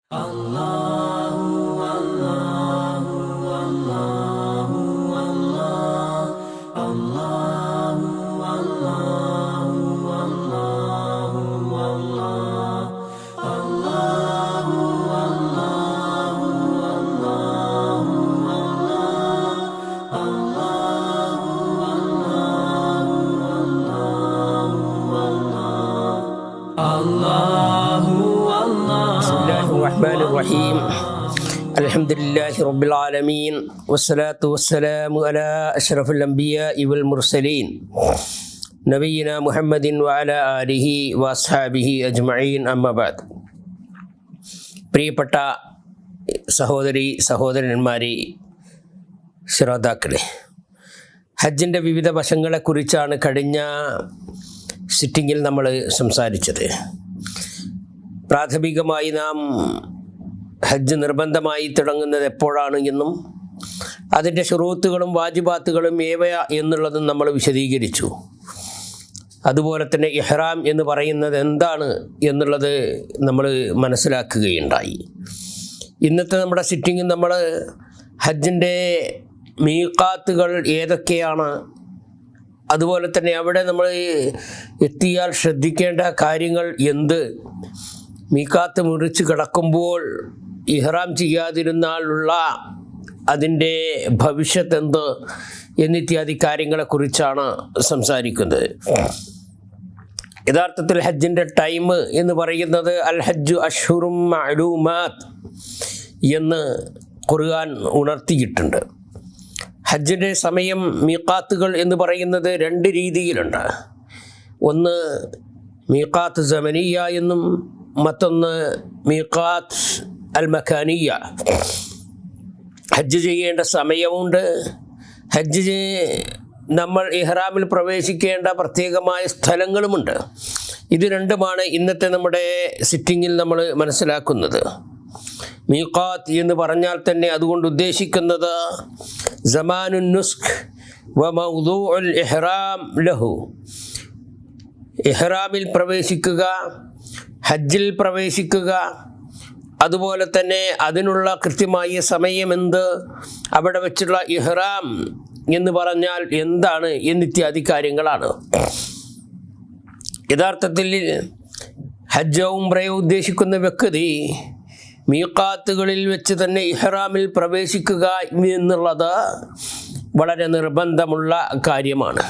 Bismillahirrahmanirrahim. Alhamdulillahi rabbil alamin. Wassalatu wassalamu ala ashrafil anbiya'i wal mursalin. Nabiyyina Muhammadin wa ala alihi wa ashabihi ajma'in, amma ba'd. പ്രിയപ്പെട്ട സഹോദരന്മാരെ, ശ്രോതാക്കളെ, ഹജ്ജിൻ്റെ വിവിധ വശങ്ങളെക്കുറിച്ചാണ് കഴിഞ്ഞ സിറ്റിങ്ങിൽ നമ്മൾ സംസാരിച്ചത്. പ്രാഥമികമായി നാം ഹജ്ജ് നിർബന്ധമായി തുടങ്ങുന്നത് എപ്പോഴാണ് എന്നും അതിൻ്റെ ശുറൂത്തുകളും വാജിബാത്തുകളും ഏവ എന്നുള്ളതും നമ്മൾ വിശദീകരിച്ചു. അതുപോലെ തന്നെ ഇഹ്റാം എന്ന് പറയുന്നത് എന്താണ് എന്നുള്ളത് നമ്മൾ മനസ്സിലാക്കുകയുണ്ടായി. ഇന്നത്തെ നമ്മുടെ സിറ്റിങ്ങിൽ നമ്മൾ ഹജ്ജിൻ്റെ മീഖാത്തുകൾ ഏതൊക്കെയാണ്, അതുപോലെ തന്നെ അവിടെ നമ്മൾ എത്തിയാൽ ശ്രദ്ധിക്കേണ്ട കാര്യങ്ങൾ എന്ത്, മീഖാത്ത് മുറിച്ച് കിടക്കുമ്പോൾ ഇഹ്റാം ചെയ്യാതിരുന്നാലുള്ള അതിൻ്റെ ഭവിഷ്യത്ത് എന്ത് എന്നിത്യാദി കാര്യങ്ങളെക്കുറിച്ചാണ് സംസാരിക്കുന്നത്. യഥാർത്ഥത്തിൽ ഹജ്ജിൻ്റെ ടൈം എന്ന് പറയുന്നത് അൽ ഹജ്ജു അഷ്ഹുറും മഅലൂമാത്ത് എന്ന് ഖുർആൻ ഉണർത്തിയിട്ടുണ്ട്. ഹജ്ജിൻ്റെ സമയം മീഖാത്തുകൾ എന്ന് പറയുന്നത് രണ്ട് രീതിയിലുണ്ട്. ഒന്ന് മീഖാത്ത് സമനിയ എന്നും മറ്റൊന്ന് മീഖാത്ത് അൽ മക്കാനിയ. ഹജ്ജ് ചെയ്യേണ്ട സമയമുണ്ട്, ഹജ്ജ് നമ്മൾ ഇഹ്റാമിൽ പ്രവേശിക്കേണ്ട പ്രത്യേകമായ സ്ഥലങ്ങളുമുണ്ട്. ഇത് രണ്ടുമാണ് ഇന്നത്തെ നമ്മുടെ സിറ്റിങ്ങിൽ നമ്മൾ മനസ്സിലാക്കുന്നത്. മീഖാത്ത് എന്ന് പറഞ്ഞാൽ തന്നെ അതുകൊണ്ട് ഉദ്ദേശിക്കുന്നത് സമാനുൻ നുസ്ഖ് വ മൗദൂഉൽ ഇഹ്റാം ലഹു. ഇഹ്റാമിൽ പ്രവേശിക്കുക, ഹജ്ജിൽ പ്രവേശിക്കുക, അതുപോലെ തന്നെ അതിനുള്ള കൃത്യമായ സമയമെന്ത്, അവിടെ വെച്ചുള്ള ഇഹ്റാം എന്ന് പറഞ്ഞാൽ എന്താണ് എന്നിത്യാദി കാര്യങ്ങളാണ്. യഥാർത്ഥത്തിൽ ഹജ്ജോ ഉംറയോ ഉദ്ദേശിക്കുന്ന വ്യക്തി മീഖാത്തുകളിൽ വെച്ച് തന്നെ ഇഹ്റാമിൽ പ്രവേശിക്കുക എന്നുള്ളത് വളരെ നിർബന്ധമുള്ള കാര്യമാണ്.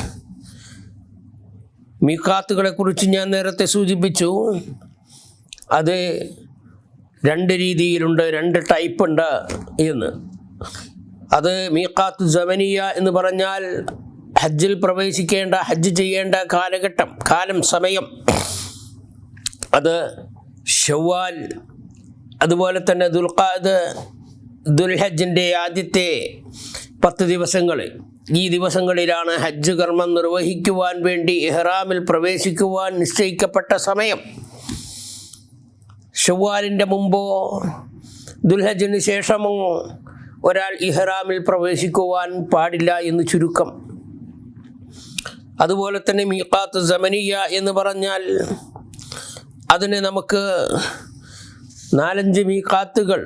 മീഖാത്തുകളെക്കുറിച്ച് ഞാൻ നേരത്തെ സൂചിപ്പിച്ചു. അത് രണ്ട് രീതിയിലുണ്ട്, രണ്ട് ടൈപ്പ് ഉണ്ട് എന്ന്. അത് മീഖാത്ത് സമനിയ എന്ന് പറഞ്ഞാൽ ഹജ്ജിൽ പ്രവേശിക്കേണ്ട, ഹജ്ജ് ചെയ്യേണ്ട കാലം, സമയം. അത് ഷവ്വാൽ, അതുപോലെ തന്നെ ദുൽഖഅദ്, ദുൽഹജ്ജിൻ്റെ ആദ്യത്തെ 10 ദിവസങ്ങൾ. ഈ ദിവസങ്ങളിലാണ് ഹജ്ജ് കർമ്മം നിർവഹിക്കുവാൻ വേണ്ടി ഇഹ്റാമിൽ പ്രവേശിക്കുവാൻ നിശ്ചയിക്കപ്പെട്ട സമയം. ഷവ്വാലിൻ്റെ മുമ്പോ ദുൽഹജ്ജിന് ശേഷമോ ഒരാൾ ഇഹ്റാമിൽ പ്രവേശിക്കുവാൻ പാടില്ല എന്ന് ചുരുക്കം. അതുപോലെ തന്നെ മീഖാത്ത് സമനിയ എന്ന് പറഞ്ഞാൽ അതിന് നമുക്ക് 4-5 മീഖാത്തുകൾ,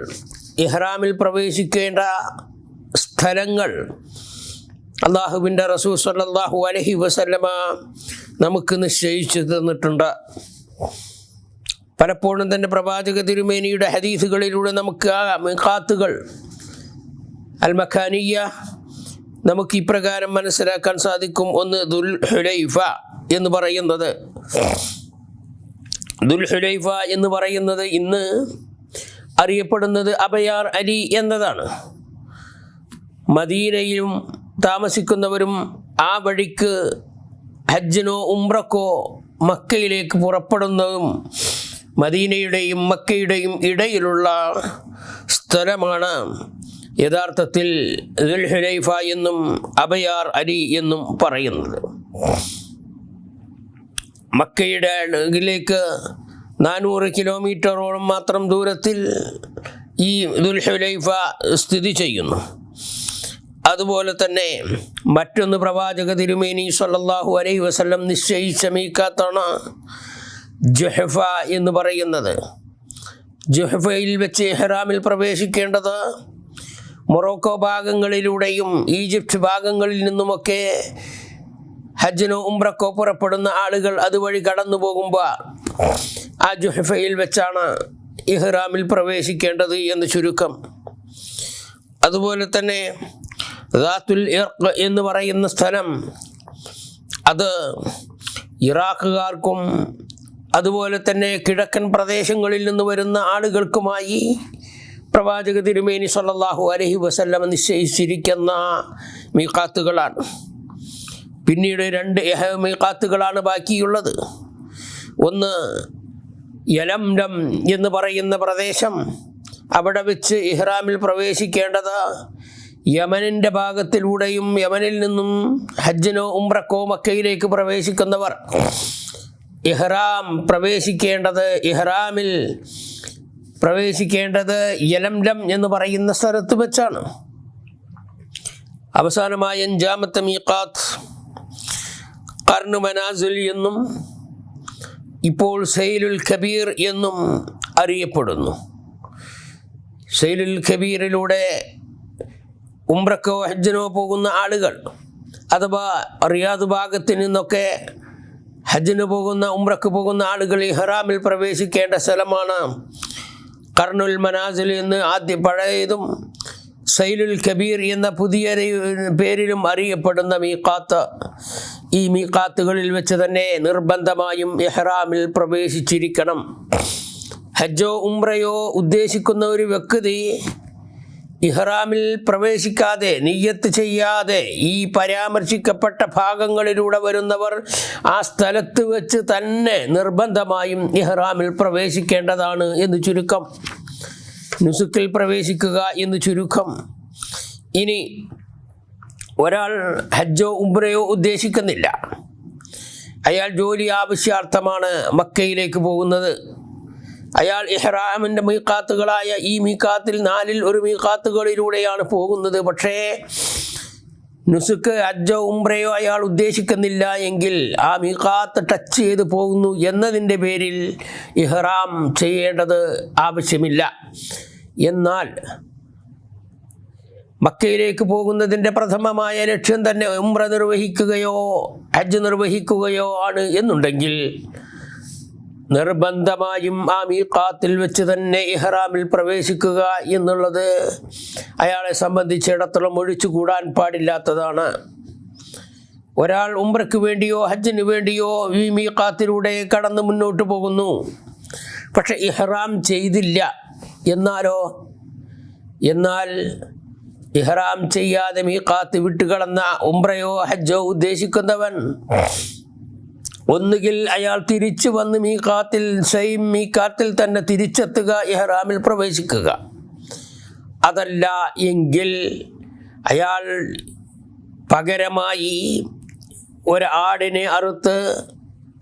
ഇഹ്റാമിൽ പ്രവേശിക്കേണ്ട സ്ഥലങ്ങൾ അല്ലാഹുവിൻ്റെ റസൂൽ സ്വല്ലല്ലാഹു അലൈഹി വസല്ലമ നമുക്ക് നിശ്ചയിച്ചു തന്നിട്ടുണ്ട്. പലപ്പോഴും തന്നെ പ്രവാചക തിരുമേനിയുടെ ഹദീസുകളിലൂടെ നമുക്ക് ആ മീഖാത്തുകൾ അൽ മക്കാനിയ നമുക്ക് ഇപ്രകാരം മനസ്സിലാക്കാൻ സാധിക്കും. ഒന്ന് ദുൽഹുലൈഫ എന്ന് പറയുന്നത്. ദുൽഹുലൈഫ എന്ന് പറയുന്നത് ഇന്ന് അറിയപ്പെടുന്നത് അബയാർ അലി എന്നതാണ്. മദീനയിലും താമസിക്കുന്നവരും ആ വഴിക്ക് ഹജ്ജിനോ ഉംറക്കോ മക്കയിലേക്ക് പുറപ്പെടുന്നതും മദീനയുടെയും മക്കയുടെയും ഇടയിലുള്ള സ്ഥലമാണ് യഥാർത്ഥത്തിൽ ദുൽഹുലൈഫ എന്നും അബയാർ അലി എന്നും പറയുന്നത്. മക്കയുടെ അടിയിലേക്ക് 400 കിലോമീറ്ററോളം മാത്രം ദൂരത്തിൽ ഈ ദുൽഹുലൈഫ സ്ഥിതി ചെയ്യുന്നു. അതുപോലെ തന്നെ മറ്റൊന്ന് പ്രവാചക തിരുമേനി സ്വല്ലല്ലാഹു അലൈഹി വസല്ലം നിശ്ചയിച്ച മീഖാത്താണ് ജുഹഫ എന്ന് പറയുന്നത്. ജുഹഫയിൽ വെച്ച് ഇഹ്റാമിൽ പ്രവേശിക്കേണ്ടത് മൊറോക്കോ ഭാഗങ്ങളിലൂടെയും ഈജിപ്റ്റ് ഭാഗങ്ങളിൽ നിന്നുമൊക്കെ ഹജ്ജിനോ ഉംറക്കോ പുറപ്പെടുന്ന ആളുകൾ അതുവഴി കടന്നു പോകുമ്പോൾ ആ ജുഹഫയിൽ വെച്ചാണ് ഇഹ്റാമിൽ പ്രവേശിക്കേണ്ടത് എന്ന് ചുരുക്കം. അതുപോലെ തന്നെ ദാത്തുൽ ഇർഖ് എന്ന് പറയുന്ന സ്ഥലം, അത് ഇറാഖുകാർക്കും അതുപോലെ തന്നെ കിഴക്കൻ പ്രദേശങ്ങളിൽ നിന്ന് വരുന്ന ആളുകൾക്കുമായി പ്രവാചക തിരുമേനി സല്ലല്ലാഹു അലൈഹി വസല്ലം നിശ്ചയിച്ചിരിക്കുന്ന മീഖാത്തുകളാണ്. പിന്നീട് 2 മീഖാത്തുകളാണ് ബാക്കിയുള്ളത്. ഒന്ന് യലംലം എന്ന് പറയുന്ന പ്രദേശം, അവിടെ വെച്ച് ഇഹ്റാമിൽ പ്രവേശിക്കേണ്ടത് യമനിൻ്റെ ഭാഗത്തിലൂടെയും യമനിൽ നിന്നും ഹജ്ജിനോ ഉംറക്കോ മക്കയിലേക്ക് പ്രവേശിക്കുന്നവർ ഇഹ്റാമിൽ പ്രവേശിക്കേണ്ടത് യലംലം എന്ന് പറയുന്ന സ്ഥലത്ത് വെച്ചാണ്. അവസാനമായ 5ാമത്തെ മീഖാത്ത് ഖർനു മനാസിൽ എന്നും ഇപ്പോൾ സൈലുൽ കബീർ എന്നും അറിയപ്പെടുന്നു. സൈലുൽ കബീറിലൂടെ ഉംറക്കോ ഹജ്ജിനോ പോകുന്ന ആളുകൾ, അഥവാ റിയാദ് ഭാഗത്ത് നിന്നൊക്കെ ഹജ്ജിന് പോകുന്ന ഉംറക്ക് പോകുന്ന ആളുകൾ ഇഹ്റാമിൽ പ്രവേശിക്കേണ്ട സ്ഥലമാണ് ഖർനുൽ മനാസിൽ എന്ന് പഴയതും സൈലുൽ കബീർ എന്ന പുതിയ പേരിലും അറിയപ്പെടുന്ന മീഖാത്ത്. ഈ മീഖാത്തുകളിൽ വെച്ച് തന്നെ നിർബന്ധമായും ഇഹ്റാമിൽ പ്രവേശിച്ചിരിക്കണം. ഹജ്ജോ ഉംറയോ ഉദ്ദേശിക്കുന്ന ഒരു വ്യക്തി ഇഹ്റാമിൽ പ്രവേശിക്കാതെ, നിയ്യത്ത് ചെയ്യാതെ ഈ പരാമർശിക്കപ്പെട്ട ഭാഗങ്ങളിലൂടെ വരുന്നവർ ആ സ്ഥലത്ത് വെച്ച് തന്നെ നിർബന്ധമായും ഇഹ്റാമിൽ പ്രവേശിക്കേണ്ടതാണ് എന്ന് ചുരുക്കം. നുസുക്കിൽ പ്രവേശിക്കുക എന്ന് ചുരുക്കം. ഇനി ഒരാൾ ഹജ്ജോ ഉംറയോ ഉദ്ദേശിക്കുന്നില്ല, അയാൾ ജോലി ആവശ്യാർത്ഥമാണ് മക്കയിലേക്ക് പോകുന്നത്. അയാൾ ഇഹ്റാമിൻ്റെ മീഖാത്തുകളായ ഈ മീഖാത്തിൽ 4-ൽ ഒരു മീഖാത്തുകളിലൂടെയാണ് പോകുന്നത്. പക്ഷേ നുസുക്ക് ഹജ്ജോ ഉംറയോ അയാൾ ഉദ്ദേശിക്കുന്നില്ല എങ്കിൽ ആ മീഖാത്ത് ടച്ച് ചെയ്ത് പോകുന്നു എന്നതിൻ്റെ പേരിൽ ഇഹ്റാം ചെയ്യേണ്ടത് ആവശ്യമില്ല. എന്നാൽ മക്കയിലേക്ക് പോകുന്നതിൻ്റെ പ്രഥമമായ ലക്ഷ്യം തന്നെ ഉംറ നിർവഹിക്കുകയോ ഹജ്ജ് നിർവഹിക്കുകയോ ആണ് എന്നുണ്ടെങ്കിൽ നിർബന്ധമായും ആ മീഖാത്തിൽ വെച്ച് തന്നെ ഇഹ്റാമിൽ പ്രവേശിക്കുക എന്നുള്ളത് അയാളെ സംബന്ധിച്ചിടത്തോളം ഒഴിച്ചുകൂടാൻ പാടില്ലാത്തതാണ്. ഒരാൾ ഉംറയ്ക്ക് വേണ്ടിയോ ഹജ്ജിന് വേണ്ടിയോ ഈ മീഖാത്തിലൂടെ കടന്ന് മുന്നോട്ട് പോകുന്നു, പക്ഷെ ഇഹ്റാം ചെയ്തില്ല. എന്നാൽ ഇഹ്റാം ചെയ്യാതെ മീഖാത്ത് വിട്ടുകളന്ന ഉംറയോ ഹജ്ജോ ഉദ്ദേശിക്കുന്നവൻ ഒന്നുകിൽ അയാൾ തിരിച്ചു വന്ന് മീഖാത്തിൽ തന്നെ തിരിച്ചെത്തുക, ഇഹ്റാമിൽ പ്രവേശിക്കുക. അതല്ല എങ്കിൽ അയാൾ പകരമായി ഒരാടിനെ അറുത്ത്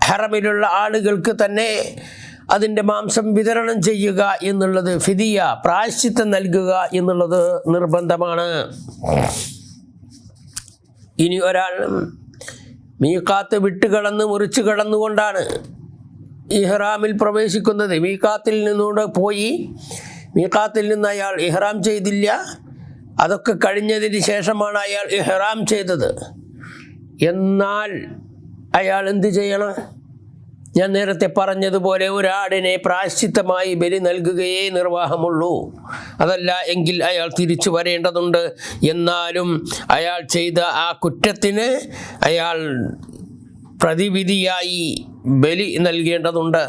ഹറമിലുള്ള ആളുകൾക്ക് തന്നെ അതിൻ്റെ മാംസം വിതരണം ചെയ്യുക എന്നുള്ളത്, ഫിദിയ പ്രായശ്ചിത്തം നൽകുക എന്നുള്ളത് നിർബന്ധമാണ്. ഇനി ഒരാൾ മീഖാത്ത് വിട്ടുകടന്ന് മുറിച്ചു കടന്നുകൊണ്ടാണ് ഇഹ്റാമിൽ പ്രവേശിക്കുന്നത്. മീഖാത്തിൽ നിന്നൂടെ പോയി മീഖാത്തിൽ നിന്ന് അയാൾ ഇഹ്റാം ചെയ്തില്ല, അതൊക്കെ കഴിഞ്ഞതിന് ശേഷമാണ് അയാൾ ഇഹ്റാം ചെയ്തത്. എന്നാൽ അയാൾ എന്ത് ചെയ്യണം? ഞാൻ നേരത്തെ പറഞ്ഞതുപോലെ ഒരാടിനെ പ്രായശ്ചിത്തമായി ബലി നൽകുകയേ നിർവാഹമുള്ളൂ. അതല്ല എങ്കിൽ അയാൾ തിരിച്ചു വരേണ്ടതുണ്ട്. എന്നാലും അയാൾ ചെയ്ത ആ കുറ്റത്തിന് അയാൾ പ്രതിവിധിയായി ബലി നൽകേണ്ടതുണ്ട്.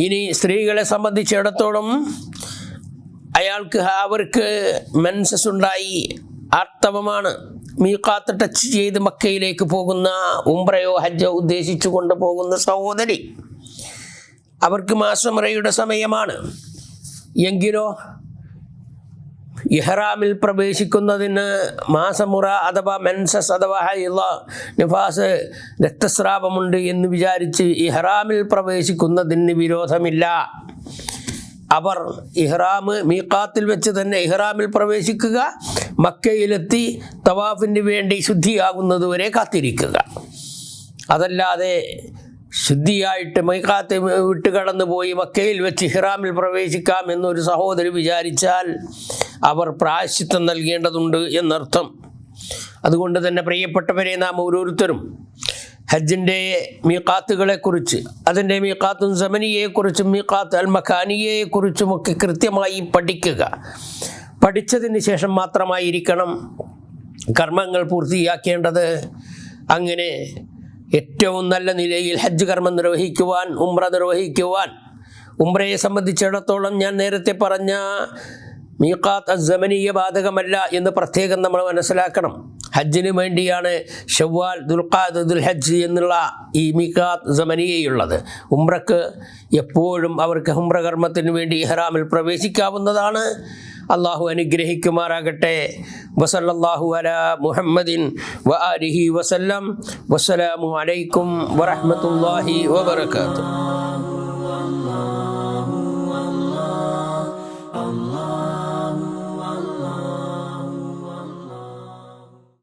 ഇനി സ്ത്രീകളെ സംബന്ധിച്ചിടത്തോളം അവർക്ക് മെൻസസ് ഉണ്ടായി, ആർത്തവമാണ്. മീഖാത്ത് ടച്ച് ചെയ്ത് മക്കയിലേക്ക് പോകുന്ന ഉംറയോ ഹജ്ജോ ഉദ്ദേശിച്ചു കൊണ്ട് പോകുന്ന സഹോദരി, അവർക്ക് മാസമുറയുടെ സമയമാണ്. എങ്കിലോ ഇഹ്റാമിൽ പ്രവേശിക്കുന്നതിന് മാസമുറ അഥവാ മെൻസസ് അഥവാ നിഫാസ് രക്തസ്രാവമുണ്ട് എന്ന് വിചാരിച്ച് ഇഹ്റാമിൽ പ്രവേശിക്കുന്നതിന് വിരോധമില്ല. അവർ മീഖാത്തിൽ വെച്ച് തന്നെ ഇഹ്റാമിൽ പ്രവേശിക്കുക, മക്കയിലെത്തി തവാഫിന് വേണ്ടി ശുദ്ധിയാകുന്നതുവരെ കാത്തിരിക്കുക. അതല്ലാതെ ശുദ്ധിയായിട്ട് മീഖാത്ത് വിട്ട് കടന്നു പോയി മക്കയിൽ വെച്ച് ഇഹ്റാമിൽ പ്രവേശിക്കാം എന്നൊരു സഹോദരി വിചാരിച്ചാൽ അവർ പ്രായശ്ചിത്തം നൽകേണ്ടതുണ്ട് എന്നർത്ഥം. അതുകൊണ്ട് തന്നെ പ്രിയപ്പെട്ടവരെ, നാം ഓരോരുത്തരും ഹജ്ജിൻ്റെ മീഖാത്തുകളെക്കുറിച്ച്, അതിൻ്റെ മീഖാത്തും സമനിയെക്കുറിച്ചും മീഖാത്ത് അൽ മക്കാനിയെക്കുറിച്ചുമൊക്കെ കൃത്യമായി പഠിക്കുക. പഠിച്ചതിന് ശേഷം മാത്രമായിരിക്കണം കർമ്മങ്ങൾ പൂർത്തിയാക്കേണ്ടത്. അങ്ങനെ ഏറ്റവും നല്ല നിലയിൽ ഹജ്ജ് കർമ്മം നിർവഹിക്കുവാൻ, ഉംറ നിർവഹിക്കുവാൻ, ഉംറയെ സംബന്ധിച്ചിടത്തോളം ഞാൻ നേരത്തെ പറഞ്ഞ മീഖാത്ത് അസ്സമനിയ ബാധകമല്ല എന്ന് പ്രത്യേകം നമ്മൾ മനസ്സിലാക്കണം. ഹജ്ജിന് വേണ്ടിയാണ് ഷവ്വാൽ, ദുൽഖഅദ്, ദുൽഹജ്ജ് എന്നുള്ള ഈ മീഖാത്ത് സമനിയയുള്ളത്. ഉംറക്ക് എപ്പോഴും അവർക്ക് ഉംറ കർമ്മത്തിന് വേണ്ടി ഇഹ്റാമിൽ പ്രവേശിക്കാവുന്നതാണ്. അള്ളാഹു അനുഗ്രഹിക്കുമാറാകട്ടെ. വസല്ലല്ലാഹു അലാ മുഹമ്മദിൻ വആലിഹി വസല്ലം. വസ്സലാമു അലൈക്കും വറഹ്മത്തുള്ളാഹി വബറകാതുഹു.